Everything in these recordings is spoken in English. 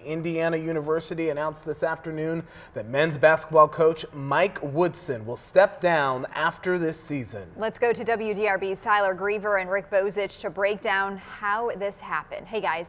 Indiana University announced this afternoon that men's basketball coach Mike Woodson will step down after this season. Let's go to WDRB's Tyler Griever and Rick Bozich to break down how this happened. Hey guys.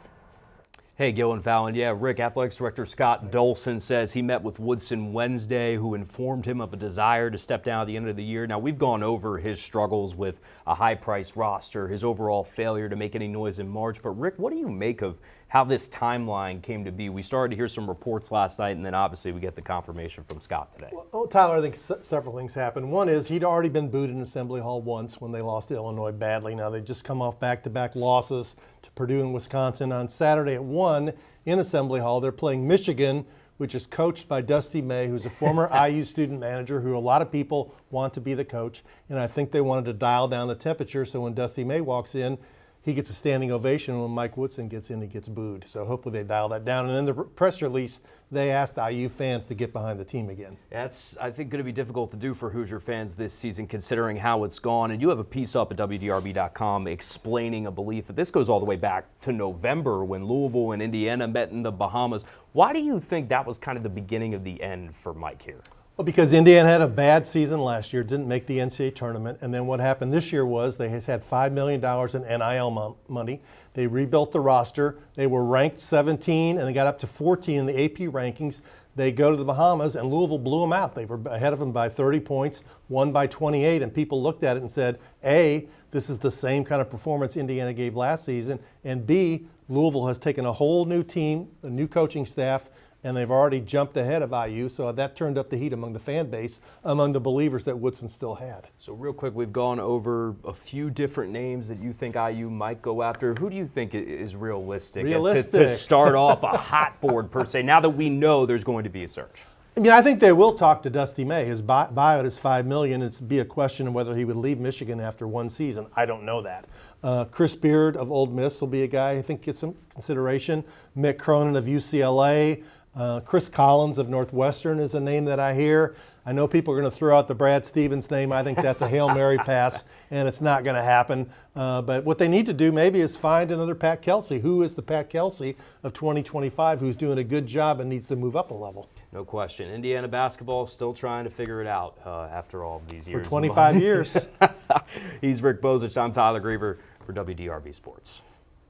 Hey, Gil and Fallon. Yeah, Rick, Athletics Director Scott Dolson says he met with Woodson Wednesday, who informed him of a desire to step down at the end of the year. Now, we've gone over his struggles with a high-priced roster, his overall failure to make any noise in March. But, Rick, what do you make of how this timeline came to be? We started to hear some reports last night, and then obviously we get the confirmation from Scott today. Well, Tyler, I think several things happened. One is he'd already been booed in Assembly Hall once when they lost to Illinois badly. Now they just come off back-to-back losses to Purdue and Wisconsin. On Saturday at 1 in Assembly Hall, they're playing Michigan, which is coached by Dusty May, who's a former IU student manager who a lot of people want to be the coach. And I think they wanted to dial down the temperature so when Dusty May walks in, he gets a standing ovation. When Mike Woodson gets in, he gets booed. So hopefully they dial that down. And in the press release, they asked IU fans to get behind the team again. That's, I think, going to be difficult to do for Hoosier fans this season, considering how it's gone. And you have a piece up at WDRB.com explaining a belief that this goes all the way back to November when Louisville and Indiana met in the Bahamas. Why do you think that was kind of the beginning of the end for Mike here? Well, because Indiana had a bad season last year, didn't make the NCAA tournament, and then what happened this year was they had $5 million in NIL money. They rebuilt the roster. They were ranked 17, and they got up to 14 in the AP rankings. They go to the Bahamas, and Louisville blew them out. They were ahead of them by 30 points, won by 28, and people looked at it and said, A, this is the same kind of performance Indiana gave last season, and B, Louisville has taken a whole new team, a new coaching staff, and they've already jumped ahead of IU, so that turned up the heat among the fan base, among the believers that Woodson still had. So real quick, we've gone over a few different names that you think IU might go after. Who do you think is realistic? To start off a hot board, per se, now that we know there's going to be a search? I mean, I think they will talk to Dusty May. His buyout is $5 million. It's be a question of whether he would leave Michigan after one season. I don't know that. Chris Beard of Ole Miss will be a guy I think gets some consideration. Mick Cronin of UCLA. Chris Collins of Northwestern is a name that I hear. I know people are going to throw out the Brad Stevens name. I think that's a Hail Mary pass, and it's not going to happen. But what they need to do maybe is find another Pat Kelsey. Who is the Pat Kelsey of 2025 who's doing a good job and needs to move up a level? No question. Indiana basketball is still trying to figure it out after all of these years. For 25 years. He's Rick Bozich. I'm Tyler Griever for WDRB Sports.